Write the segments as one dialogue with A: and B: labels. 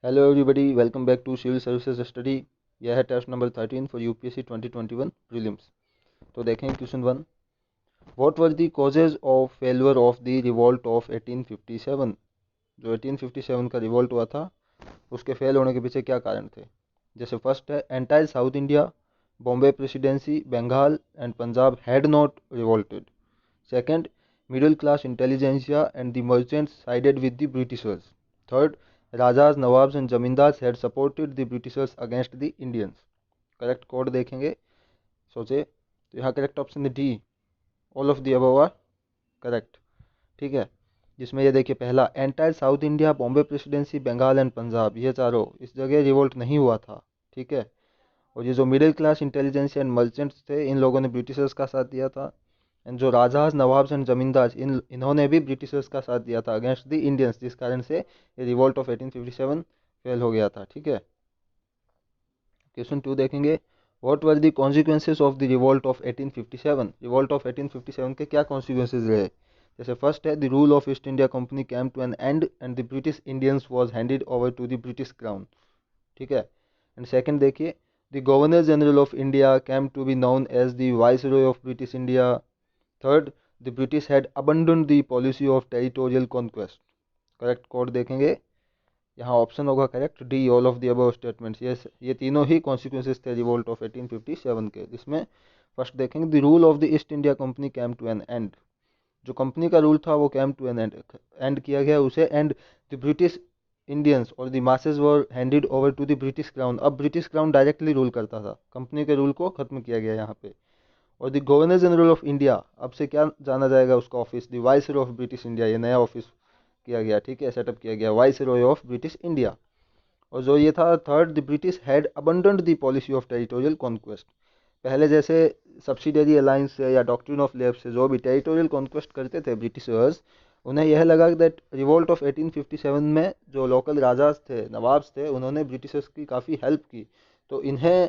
A: Hello everybody, welcome back to civil services study. यह है test number 13 for UPSC 2021 prelims. तो देखें question 1। What were the causes of failure of the revolt of 1857। जो 1857 का revolt हुआ था उसके फेल होने के पीछे क्या कारण थे। जैसे फर्स्ट है, entire south India, Bombay presidency, Bengal and Punjab had not revolted. Second, middle class intelligentsia and the merchants sided with the Britishers. Third, rajas, nawabs and zamindars had supported the Britishers against the Indians. Correct code देखेंगे, सोचे तो यहाँ correct option है D, all of the above are correct. ठीक है, जिसमें ये देखिए पहला, entire south India, Bombay presidency, Bengal and Punjab, ये चारों इस जगह रिवोल्ट नहीं हुआ था। ठीक है, और ये जो middle class intelligence and merchants थे इन लोगों ने ब्रिटिशर्स का साथ दिया था। एंड जो राजाज, नवाब्स एंड जमींदार इन्होंने भी ब्रिटिशर्स का साथ दिया था अगेंस्ट द इंडियंस, जिस कारण से ये रिवोल्ट ऑफ 1857 फेल हो गया था। ठीक है, क्वेश्चन 2 देखेंगे। What were the consequences of the revolt of 1857। Revolt of 1857 के क्या कॉन्सिक्वेंसेज रहे। जैसे फर्स्ट है, the rule of East India company came to an end and the British Indians was handed over to the British crown. ठीक है, and second देखिए, the governor general of India came to be known as the viceroy of British India. Third, the British had abandon the policy of territorial conquest. Correct code देखेंगे, यहाँ option होगा correct D, all of the above statements. ये तीनों ही consequences थे revolt of 1857 के, जिसमें first देखेंगे, the rule of the East India company came to an end. जो कंपनी का रूल था वो कैम टू एन एंड किया गया उसे, एंड द ब्रिटिश इंडियंस और the masses were handed over to the British crown. अब ब्रिटिश क्राउन डायरेक्टली रूल करता था, कंपनी के रूल को खत्म किया गया यहाँ पे। और the governor general of India, अब से क्या जाना जाएगा उसका office, the viceroy of British India, ये नया ऑफिस किया गया। ठीक है, सेटअप किया गया वाइसरॉय ऑफ ब्रिटिश इंडिया। और जो ये था third, the British had abandoned the policy of territorial conquest. पहले जैसे सब्सिडरी अलायंस से या डॉक्ट्रिन ऑफ लेब से जो भी टेरिटोरियल कॉन्क्वेस्ट करते थे ब्रिटिशर्स, उन्हें यह लगा दैट रिवोल्ट ऑफ 1857 में जो लोकल राजाज थे, नवाब्स थे, उन्होंने ब्रिटिशर्स की काफ़ी हेल्प की। तो इन्हें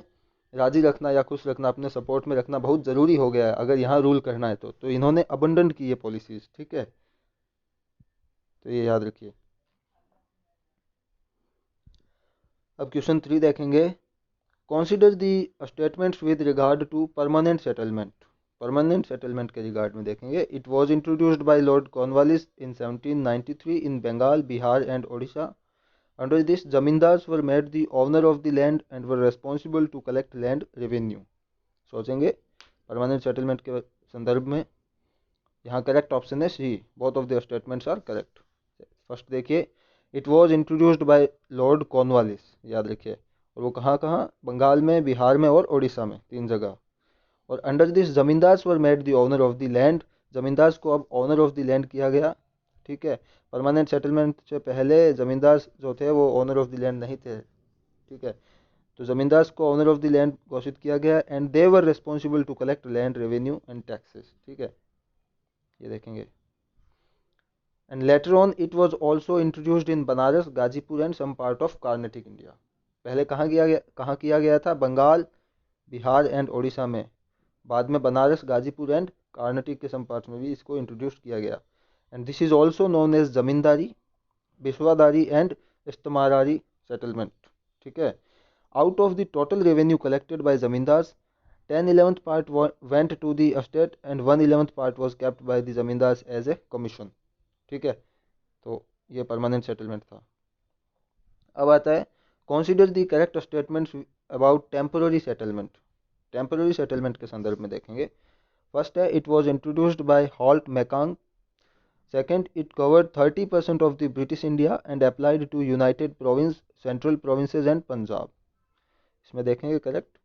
A: राजी रखना या खुश रखना, अपने सपोर्ट में रखना बहुत ज़रूरी हो गया है अगर यहाँ रूल करना है तो इन्होंने अबंडन की ये पॉलिसीज़। ठीक है, तो ये याद रखिए। अब क्वेश्चन 3 देखेंगे। Consider the statements with regard to permanent settlement. Permanent settlement के रिगार्ड में देखेंगे। It was introduced by Lord Cornwallis in 1793 in Bengal, Bihar and Odisha. Under this zamindars were made the owner of the land and were responsible to collect land revenue. सोचेंगे permanent settlement के संदर्भ में, यहाँ correct option है C, both of the statements are correct. First देखिए, it was introduced by Lord Cornwallis, याद रखिए, और वो कहाँ कहाँ, बंगाल में, बिहार में और उड़ीसा में, तीन जगह। और under this zamindars were made the owner of the land, zamindars को अब ओनर ऑफ द लैंड किया गया। ठीक है, परमानेंट सेटलमेंट से पहले जमींदार जो थे वो ओनर ऑफ द लैंड नहीं थे। ठीक है, तो जमींदार्स को ओनर ऑफ द लैंड घोषित किया गया, and they were responsible to collect land revenue and taxes. ठीक है, ये देखेंगे। And later on it was also introduced in Banaras, Ghazipur and some part of Carnatic India. पहले कहाँ किया गया था, बंगाल, बिहार एंड ओडिशा में। बाद में बनारस, गाजीपुर एंड कार्नेटिक के सम पार्ट्स में भी इसको इंट्रोड्यूस किया गया। And this is also known as zamindari, biswadari and istemarari settlement. ठीक है, out of the total revenue collected by zamindars, 10/11 part went to the estate and 1/11 part was kept by the zamindars as a commission. ठीक है, तो ये परमानेंट सेटलमेंट था। अब आता है, consider the correct statements about temporary settlement. Temporary settlement के संदर्भ में देखेंगे। फर्स्ट है, it was introduced by Holt Mackenzie. Second, it covered 30% of the British India and applied to United Province, Central Provinces and Punjab. इसमें देखेंगे correct,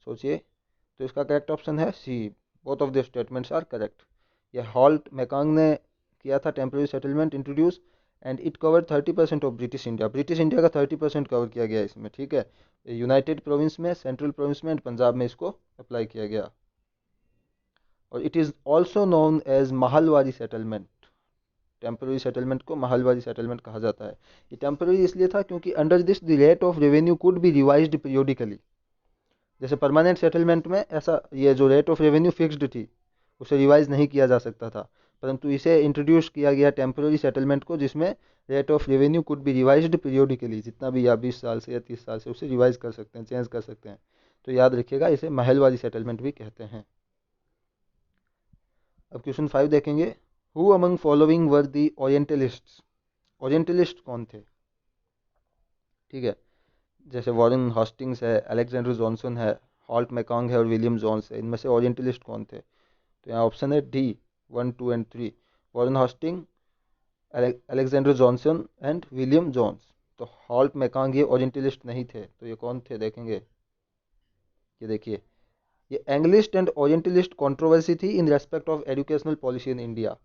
A: सोचिए, तो इसका करेक्ट ऑप्शन है C, both of the statements are correct. यह Holt Mackenzie ने किया था temporary settlement introduce, and it cover 30% of British India. British India का 30% कवर किया गया इसमें। ठीक है, यूनाइटेड प्रोविंस में, सेंट्रल प्रोविंस में एंड पंजाब में इसको अप्लाई किया गया। और it is also known as mahalwari settlement. Temporary settlement को महलवारी सेटलमेंट कहा जाता है। ये टेम्पोररी इसलिए था क्योंकि under this the rate of revenue could be revised periodically. जैसे परमानेंट सेटलमेंट में ऐसा, ये जो रेट ऑफ रेवेन्यू फिक्स्ड थी, उसे रिवाइज नहीं किया जा सकता था। परंतु इसे इंट्रोड्यूस किया गया टेम्पररी सेटलमेंट को, जिसमें rate of revenue could be revised periodically, जितना भी आप 20 साल से या 30 साल से उसे रिवाइज कर सकते हैं, चेंज कर सकते हैं। तो याद रखिएगा, इसे महलवारी सेटलमेंट भी कहते हैं। अब क्वेश्चन 5 देखेंगे, who among following were the orientalists. Orientalist कौन थे? ठीक है, जैसे वॉरेन हॉस्टिंग्स है, अलेक्जेंडर जॉनसन है, हॉल्ट मैकॉन्ग है और विलियम जोन्स है। इनमें से ओरिएंटलिस्ट कौन थे? तो यहाँ ऑप्शन है D 1, 2 and 3, Warren Hastings, Alexander Johnson and William Jones. तो हॉल्ट मैकॉन्ग ये ओरिएंटलिस्ट नहीं थे, तो ये कौन थे देखेंगे। ये देखिए, ये एंग्लिस्ट एंड ओरिएंटलिस्ट कंट्रोवर्सी थी in respect of educational policy in India.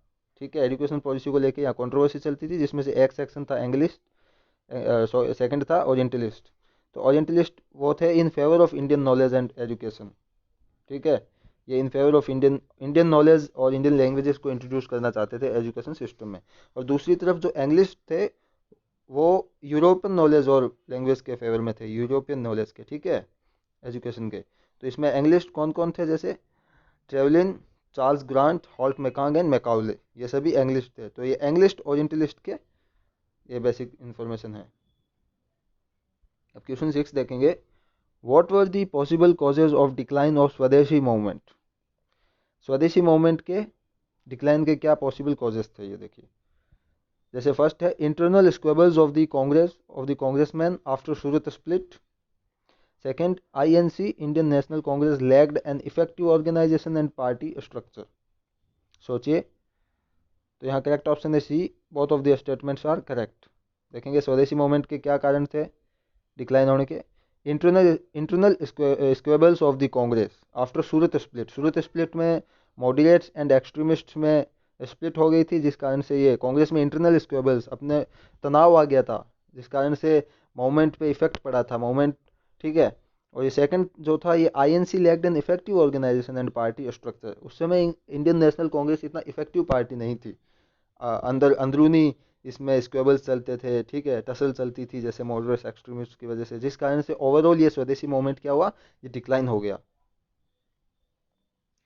A: ठीक है, एजुकेशनल पॉलिसी को लेके यहाँ कंट्रोवर्सी चलती थी, जिसमें से एक सेक्शन था एंग्लिस्ट, सेकंड था ओरिएंटलिस्ट। तो ओरिएंटलिस्ट वो थे in favour of Indian knowledge and education. ठीक है, ये in favour of Indian knowledge और इंडियन लैंग्वेजेस को इंट्रोड्यूस करना चाहते थे एजुकेशन सिस्टम में। और दूसरी तरफ जो एंग्लिस्ट थे वो यूरोपियन नॉलेज और लैंग्वेज के फेवर में थे, यूरोपियन नॉलेज के, ठीक है, एजुकेशन के। तो इसमें एंग्लिस्ट कौन कौन थे? जैसे ट्रेवलिन, चार्ल्स ग्रांट, हॉल्ट मैकॉन्ग एंड मैकाउले, ये सभी एंग्लिस्ट थे। तो ये एंग्लिस्ट ओरिएंटलिस्ट के ये बेसिक इन्फॉर्मेशन है। अब क्वेश्चन 6 देखेंगे, what were the possible causes of decline of स्वदेशी मूवमेंट। स्वदेशी मूवमेंट के डिक्लाइन के क्या पॉसिबल कॉजेज थे, ये देखिए। जैसे फर्स्ट है internal squabbles of the Congressman after Surat split. Second, INC Indian National Congress lagged an effective organisation and party structure. सोचिए, तो यहाँ करेक्ट ऑप्शन है C, both of the statements are correct. देखेंगे स्वदेशी मूवमेंट के क्या कारण थे डिक्लाइन होने के। Internal squabbles of the Congress after Surat split. Surat split में मॉडरेट्स एंड एक्सट्रीमिस्ट्स में स्प्लिट हो गई थी, जिस कारण से ये कांग्रेस में इंटरनल स्क्वेबल्स, अपने तनाव आ गया था, जिस कारण से मूवमेंट पे इफेक्ट पड़ा था मूवमेंट। ठीक है, और ये सेकंड जो था, ये INC lacked an effective organisation and party structure. उस समय इंडियन नेशनल कांग्रेस इतना इफेक्टिव पार्टी नहीं थी, अंदरूनी इसमें स्क्वेबल्स चलते थे, ठीक है, टसल चलती थी जैसे मॉडरेट्स एक्सट्रीमिस्ट की वजह से, जिस कारण से ओवरऑल ये स्वदेशी मूवमेंट क्या हुआ, ये डिक्लाइन हो गया।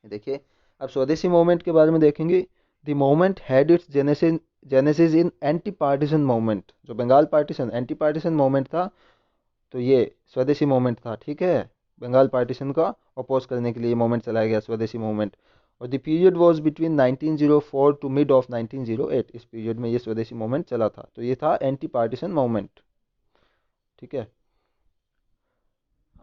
A: देखिए, अब स्वदेशी मूवमेंट के बारे में देखेंगे। The movement had its genesis in anti partition movement. जो Bengal partition anti partition movement था, तो ये स्वदेशी मूवमेंट था। ठीक है, बंगाल पार्टीशन का अपोज करने के लिए मूवमेंट चलाया गया, स्वदेशी मूवमेंट। और the period was between 1904 to mid of 1908। इस पीरियड में ये स्वदेशी मूवमेंट चला था, तो ये था एंटी पार्टीशन मूवमेंट। ठीक है,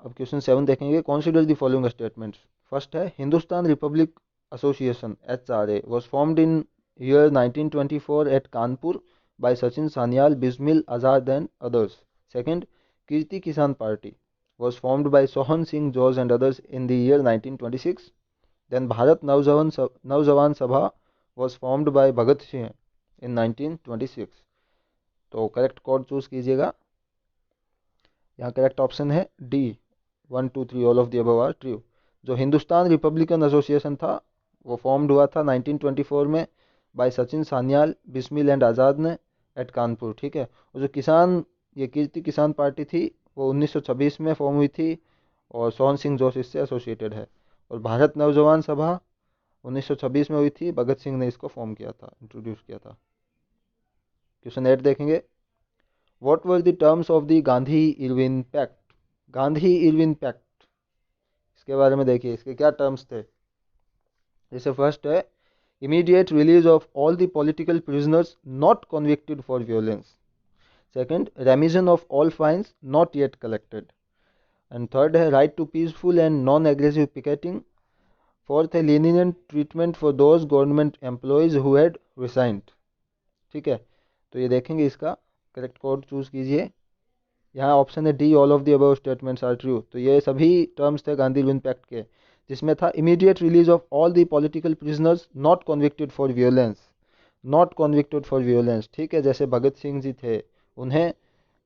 A: अब क्वेश्चन 7 देखेंगे, consider the following statements. First है Hindustan Republic Association HRA was formed in year 1924 at Kanpur by Sachin Sanyal, Bismil Azad and others. Second, Kirti Kisan Party was formed by Sohan Singh Jose and others in the year 1926. Then Bharat Naujawan Sabha was formed by Bhagat Singh in 1926. तो correct code choose कीजिएगा। यहाँ correct option है D 1, 2, 3 all of the above are true. जो Hindustan Republican association था वो formed हुआ था 1924 में बाय सचिन सान्याल, बिस्मिल एंड आज़ाद ने एट कानपुर। ठीक है, और जो ये कीर्ति किसान पार्टी थी वो 1926 में फॉर्म हुई थी और सोहन सिंह जोश इससे एसोसिएटेड है। और भारत नौजवान सभा 1926 में हुई थी, भगत सिंह ने इसको फॉर्म किया था, इंट्रोड्यूस किया था। क्वेश्चन 8 देखेंगे, what were the terms of the Gandhi Irwin pact. Gandhi Irwin pact, इसके बारे में देखिए, इसके क्या टर्म्स थे। जैसे फर्स्ट है immediate release of all the political prisoners not convicted for violence. Second, remission of all fines not yet collected. And third है right to peaceful and non aggressive picketing. Fourth है lenient treatment for those government employees who had resigned. ठीक है, तो ये देखेंगे, इसका correct code choose कीजिए। यहाँ ऑप्शन है D all of the above statements are true. तो ये सभी टर्म्स थे गांधी इरविन पैक्ट के, जिसमें था immediate release of all the political prisoners not convicted for violence, not convicted for violence. ठीक है, जैसे भगत सिंह जी थे, उन्हें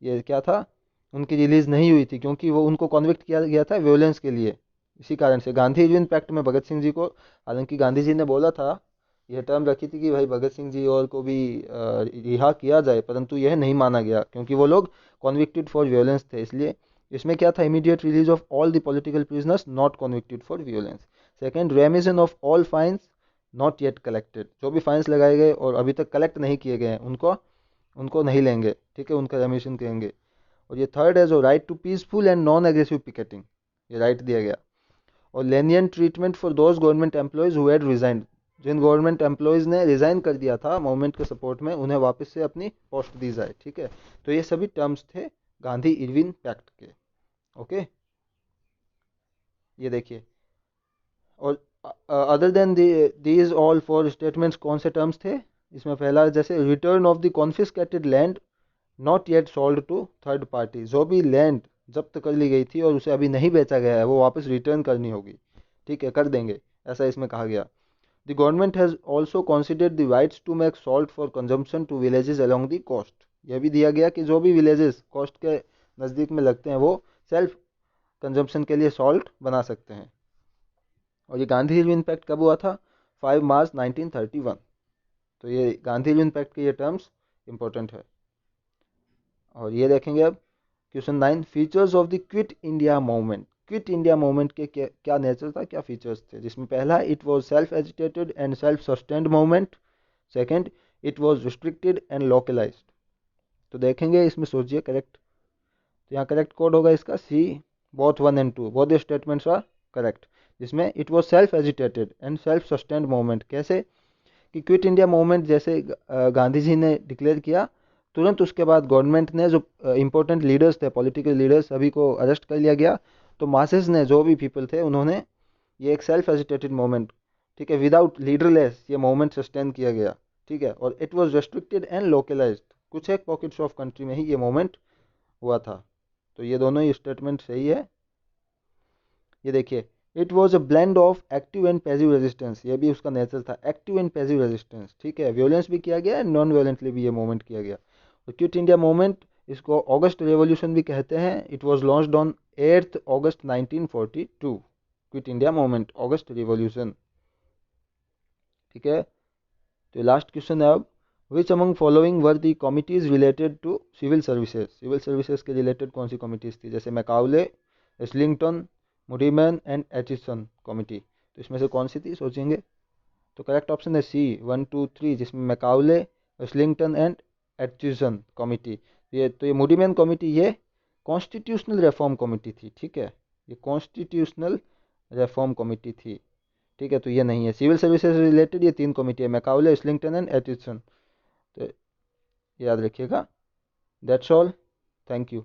A: ये क्या था, उनकी रिलीज नहीं हुई थी क्योंकि वो उनको कन्विक्ट किया गया था वियोलेंस के लिए। इसी कारण से गांधी इरविन पैक्ट में भगत सिंह जी को, हालांकि गांधी जी ने बोला था, यह टर्म रखी थी कि भाई भगत सिंह जी और को भी रिहा किया जाए, परंतु यह नहीं माना गया क्योंकि वो लोग कॉन्विक्टेड फॉर वियोलेंस थे। इसलिए इसमें क्या था, immediate release of all the political prisoners not convicted for violence. Second, remission of all fines not yet collected, जो भी फाइन्स लगाए गए और अभी तक कलेक्ट नहीं किए गए हैं उनको नहीं लेंगे, ठीक है, उनका रेमिशन करेंगे। और ये थर्ड है जो right to peaceful and non aggressive picketing, ये राइट दिया गया। और lenient treatment for those government employees who had resigned, जिन गवर्नमेंट एम्प्लॉयज ने रिजाइन कर दिया था मूवमेंट के सपोर्ट में, उन्हें वापस से अपनी पोस्ट दी जाए, ठीक है। तो ये सभी टर्म्स थे गांधी इरविन पैक्ट के। ओके, ये देखिए। और other than these all four statements कौन से टर्म्स थे इसमें? पहला जैसे return of the confiscated land not yet sold to third party, जो भी लैंड जब्त कर ली गई थी और उसे अभी नहीं बेचा गया है वो वापस रिटर्न करनी होगी, ठीक है, कर देंगे, ऐसा इसमें कहा गया। The government has also considered the rights to make salt for consumption to villages along the coast, यह भी दिया गया कि जो भी विलेजेस कोस्ट के नज़दीक में लगते हैं वो सेल्फ कंजम्पशन के लिए सॉल्ट बना सकते हैं। और ये गांधी हिल इम्पैक्ट कब हुआ था? 5 मार्च 1931। तो ये गांधी हिल इम्पैक्ट के ये टर्म्स इंपॉर्टेंट है। और ये देखेंगे अब question 9, features of the quit India movement. Quit India movement के क्या नेचर था, क्या फीचर्स थे? जिसमें पहला, it was self agitated and self sustained movement. Second, it was restricted and localised. तो देखेंगे इसमें, सोचिए करेक्ट, तो यहाँ करेक्ट कोड होगा इसका C, both 1 and 2, both the statements are correct. जिसमें it was self agitated and self sustained movement, कैसे कि क्विट इंडिया मूवमेंट जैसे गांधी जी ने डिक्लेयर किया, तुरंत उसके बाद गवर्नमेंट ने जो इंपॉर्टेंट लीडर्स थे, पॉलिटिकल लीडर्स, सभी को अरेस्ट कर लिया गया। तो मासेस ने, जो भी पीपल थे, उन्होंने ये एक सेल्फ एजिटेटेड मूवमेंट, ठीक है, विदाउट लीडरलेस ये मूवमेंट सस्टेन किया गया, ठीक है। और it was restricted and localised, कुछ एक पॉकेट्स ऑफ कंट्री में ही ये मूवमेंट हुआ था। तो ये दोनों ही स्टेटमेंट सही है। ये देखिए, it was a blend of active and passive resistance, ये भी उसका नेचर था, एक्टिव एंड पैसिव रेजिस्टेंस, ठीक है, वायलेंस भी किया गया, नॉन वायलेंटली भी ये मूवमेंट किया गया। और क्विट इंडिया मूवमेंट, इसको ऑगस्ट रेवोल्यूशन भी कहते हैं। It was launched on 8 August 1942, quit India movement, August revolution, ठीक है। तो लास्ट क्वेश्चन है अब, which among following were the committees related to civil services. Civil services के रिलेटेड कौन सी कमिटीज थी? जैसे Macaulay, Islington, Muddiman and Aitchison committee. तो इसमें से कौन सी थी, सोचेंगे? तो करेक्ट ऑप्शन है सी, 1, 2, 3, जिसमें मैकाउले, इस्लिंगटन एंड एचिसन कमिटी। ये मुडीमैन कमिटी ये कॉन्स्टिट्यूशनल रिफॉर्म कमिटी थी, ठीक है, ये कॉन्स्टिट्यूशनल रिफॉर्म कमिटी थी, ठीक है। तो ये नहीं है। सिविल सर्विसेज से रिलेटेड ये 3 कमिटी है, मैकाउले, इस्लिंगटन एंड एचिसन। तो याद रखिएगा। That's all, thank you.